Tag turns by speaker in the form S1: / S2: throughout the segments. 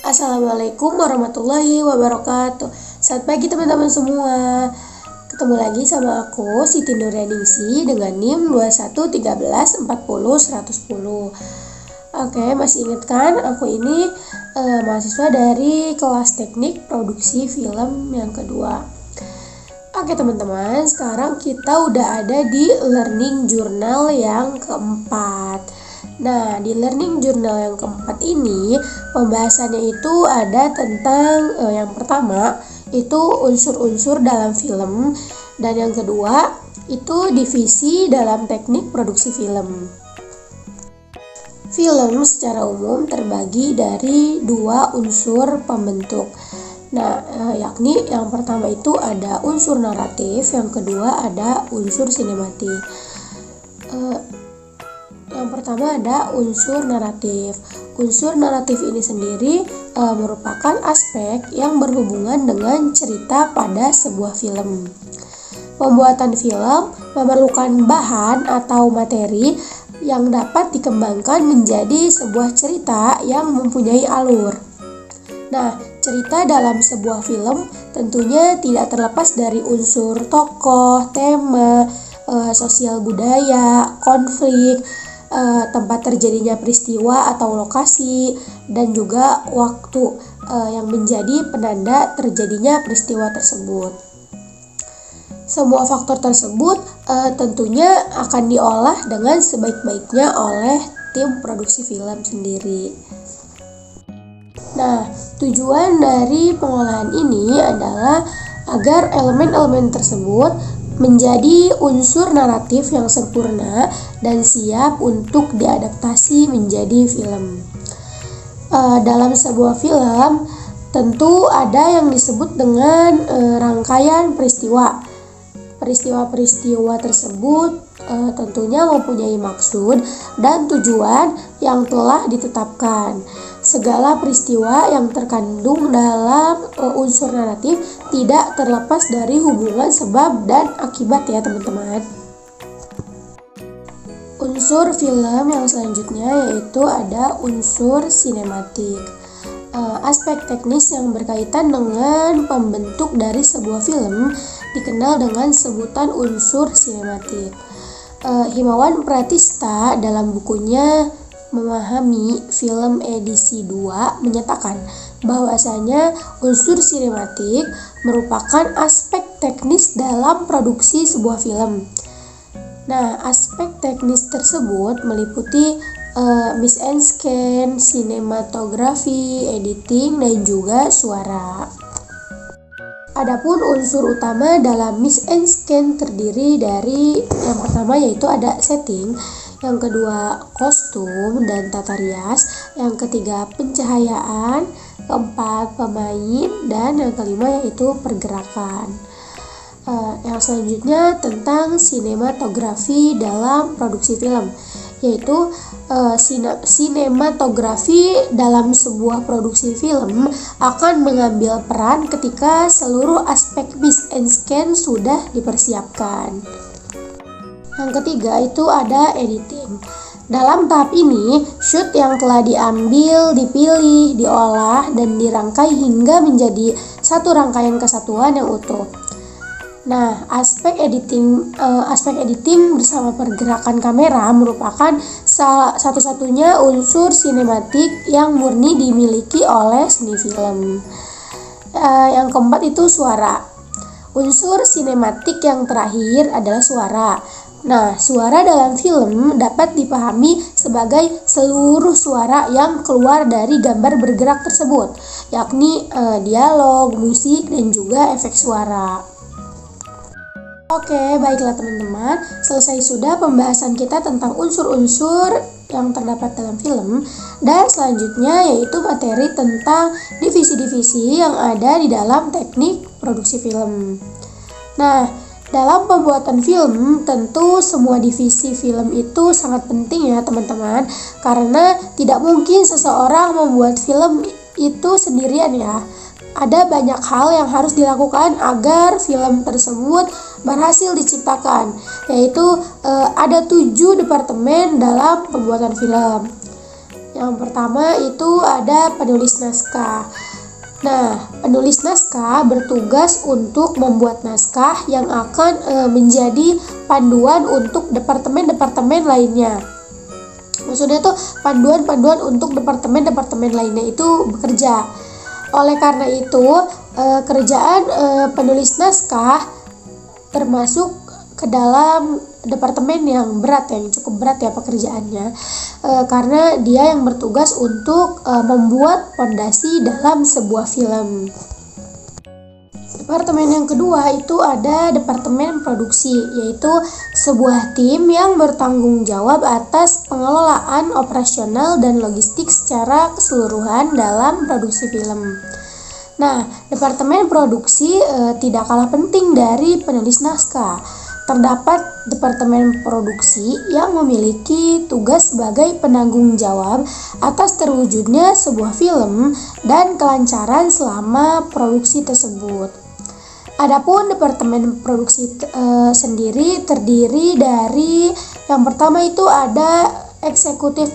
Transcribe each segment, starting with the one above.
S1: Assalamualaikum warahmatullahi wabarakatuh. Selamat pagi teman-teman semua. Ketemu lagi sama aku Siti Nuryaningsi dengan NIM 2113400110. Oke, masih ingat kan aku ini mahasiswa dari kelas teknik produksi film yang kedua. Oke teman-teman, sekarang kita udah ada di learning journal yang keempat. Nah, di learning journal yang keempat ini pembahasannya itu ada tentang yang pertama itu unsur-unsur dalam film, dan yang kedua itu divisi dalam teknik produksi film. Film secara umum terbagi dari dua unsur pembentuk. Nah, yakni yang pertama itu ada unsur naratif, yang kedua ada unsur sinematik. Yang pertama ada unsur naratif. Unsur naratif ini sendiri merupakan aspek yang berhubungan dengan cerita pada sebuah film. Pembuatan film memerlukan bahan atau materi yang dapat dikembangkan menjadi sebuah cerita yang mempunyai alur. Nah, cerita dalam sebuah film tentunya tidak terlepas dari unsur tokoh, tema, sosial budaya, konflik, tempat terjadinya peristiwa atau lokasi, dan juga waktu yang menjadi penanda terjadinya peristiwa tersebut. Semua faktor tersebut tentunya akan diolah dengan sebaik-baiknya oleh tim produksi film sendiri. Nah, tujuan dari pengolahan ini adalah agar elemen-elemen tersebut menjadi unsur naratif yang sempurna dan siap untuk diadaptasi menjadi film. Dalam sebuah film tentu ada yang disebut dengan rangkaian peristiwa. Peristiwa-peristiwa tersebut tentunya mempunyai maksud dan tujuan yang telah ditetapkan. Segala peristiwa yang terkandung dalam unsur naratif tidak terlepas dari hubungan sebab dan akibat ya teman-teman. Unsur film yang selanjutnya yaitu ada unsur sinematik. Aspek teknis yang berkaitan dengan pembentuk dari sebuah film dikenal dengan sebutan unsur sinematik. Himawan Pratista dalam bukunya Memahami Film edisi 2 menyatakan bahwasanya unsur sinematik merupakan aspek teknis dalam produksi sebuah film. Nah, aspek teknis tersebut meliputi mise en scène, sinematografi, editing, dan juga suara. Adapun unsur utama dalam mise en scène terdiri dari yang pertama yaitu ada setting, yang kedua kostum dan tata rias, yang ketiga pencahayaan, keempat pemain, dan yang kelima yaitu pergerakan. Yang selanjutnya tentang sinematografi dalam produksi film, yaitu sinematografi dalam sebuah produksi film akan mengambil peran ketika seluruh aspek mise en scène sudah dipersiapkan. Yang ketiga itu ada editing. Dalam tahap ini, shoot yang telah diambil, dipilih, diolah, dan dirangkai hingga menjadi satu rangkaian kesatuan yang utuh. Nah, aspek editing bersama pergerakan kamera merupakan satu-satunya unsur sinematik yang murni dimiliki oleh seni film. Yang keempat itu suara. Unsur sinematik yang terakhir adalah suara. Nah, suara dalam film dapat dipahami sebagai seluruh suara yang keluar dari gambar bergerak tersebut, yakni dialog, musik, dan juga efek suara. Oke, baiklah teman-teman, selesai sudah pembahasan kita tentang unsur-unsur yang terdapat dalam film, dan selanjutnya yaitu materi tentang divisi-divisi yang ada di dalam teknik produksi film. Nah, dalam pembuatan film, tentu semua divisi film itu sangat penting ya teman-teman, karena tidak mungkin seseorang membuat film itu sendirian ya. Ada banyak hal yang harus dilakukan agar film tersebut berhasil diciptakan, yaitu ada 7 departemen dalam pembuatan film. Yang pertama itu ada penulis naskah. Nah, penulis naskah bertugas untuk membuat naskah yang akan menjadi panduan untuk departemen-departemen lainnya. Maksudnya tuh panduan-panduan untuk departemen-departemen lainnya itu bekerja. Oleh karena itu, kerjaan penulis naskah termasuk ke dalam departemen yang berat, yang cukup berat ya pekerjaannya, karena dia yang bertugas untuk membuat fondasi dalam sebuah film. Departemen yang kedua itu ada departemen produksi, yaitu sebuah tim yang bertanggung jawab atas pengelolaan operasional dan logistik secara keseluruhan dalam produksi film. Nah, departemen produksi tidak kalah penting dari penulis naskah. Terdapat departemen produksi yang memiliki tugas sebagai penanggung jawab atas terwujudnya sebuah film dan kelancaran selama produksi tersebut. Adapun departemen produksi sendiri terdiri dari, yang pertama itu ada eksekutif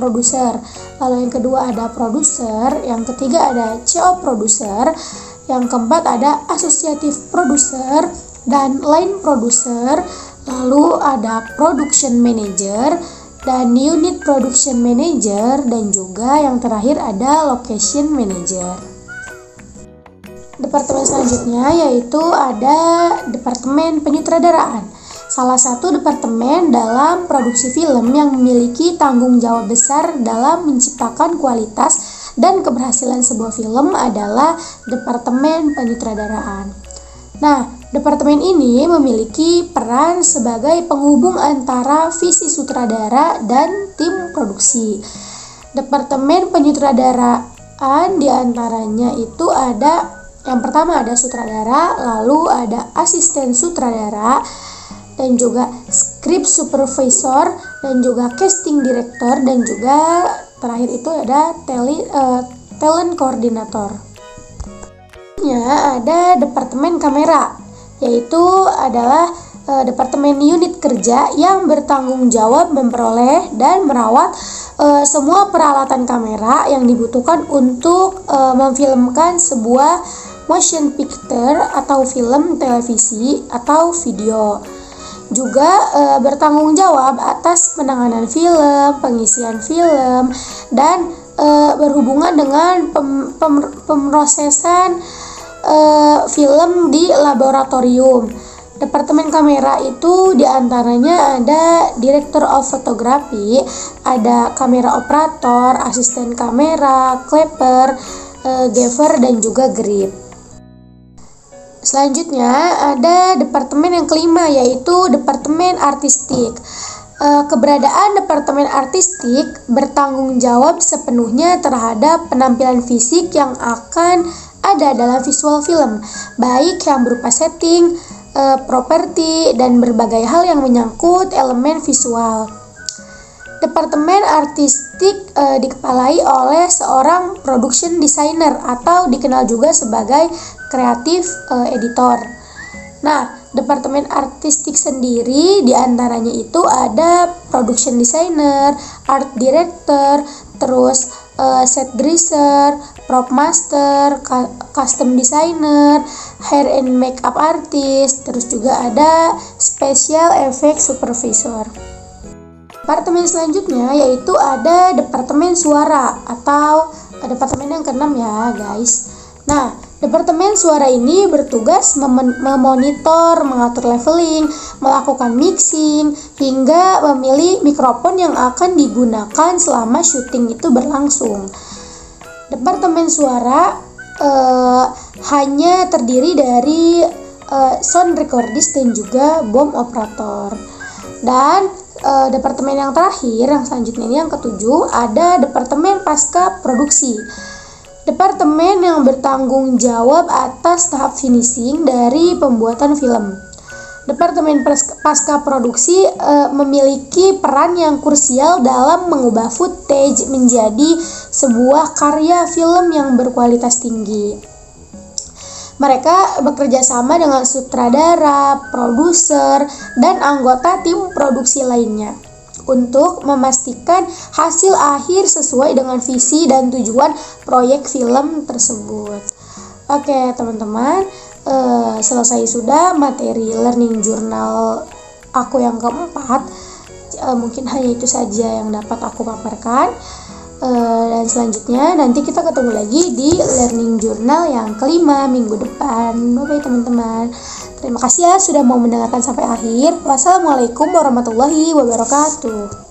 S1: produser, lalu yang kedua ada produser, yang ketiga ada CO produser, yang keempat ada asosiatif produser dan line producer, lalu ada production manager dan unit production manager, dan juga yang terakhir ada location manager. Departemen selanjutnya yaitu ada departemen penyutradaraan, salah satu departemen dalam produksi film yang memiliki tanggung jawab besar dalam menciptakan kualitas dan keberhasilan sebuah film adalah departemen penyutradaraan. Nah, departemen ini memiliki peran sebagai penghubung antara visi sutradara dan tim produksi. Departemen penyutradaraan diantaranya itu ada, yang pertama ada sutradara, lalu ada asisten sutradara, dan juga script supervisor, dan juga casting director, dan juga terakhir itu ada talent coordinator. Ada departemen kamera, yaitu adalah departemen unit kerja yang bertanggung jawab memperoleh dan merawat semua peralatan kamera yang dibutuhkan untuk memfilmkan sebuah motion picture atau film televisi atau video. Juga bertanggung jawab atas penanganan film, pengisian film, dan berhubungan dengan pemrosesan film di laboratorium. Departemen kamera itu diantaranya ada Director of Photography, ada kamera operator, asisten kamera, clapper, gaffer, dan juga grip. Selanjutnya ada departemen yang kelima, yaitu departemen artistik. Keberadaan departemen artistik bertanggung jawab sepenuhnya terhadap penampilan fisik yang akan ada dalam visual film, baik yang berupa setting, properti, dan berbagai hal yang menyangkut elemen visual. Departemen artistik dikepalai oleh seorang production designer atau dikenal juga sebagai creative editor. Nah, departemen artistik sendiri diantaranya itu ada production designer, art director, terus set dresser, prop master, custom designer, hair and makeup artist, terus juga ada special effect supervisor. Departemen selanjutnya yaitu ada departemen suara atau departemen yang keenam ya guys. Nah, departemen suara ini bertugas memonitor, mengatur leveling, melakukan mixing, hingga memilih mikrofon yang akan digunakan selama syuting itu berlangsung. Departemen suara hanya terdiri dari sound recordist dan juga boom operator. Dan departemen yang terakhir, yang selanjutnya ini yang ketujuh, ada departemen pasca produksi. Departemen yang bertanggung jawab atas tahap finishing dari pembuatan film. Departemen pasca produksi memiliki peran yang krusial dalam mengubah footage menjadi sebuah karya film yang berkualitas tinggi. Mereka bekerja sama dengan sutradara, produser, dan anggota tim produksi lainnya untuk memastikan hasil akhir sesuai dengan visi dan tujuan proyek film tersebut. Oke teman-teman, selesai sudah materi learning journal aku yang keempat. Mungkin hanya itu saja yang dapat aku paparkan. Dan selanjutnya nanti kita ketemu lagi di learning journal yang kelima minggu depan. Bye-bye teman-teman. Terima kasih ya sudah mau mendengarkan sampai akhir. Wassalamualaikum warahmatullahi wabarakatuh.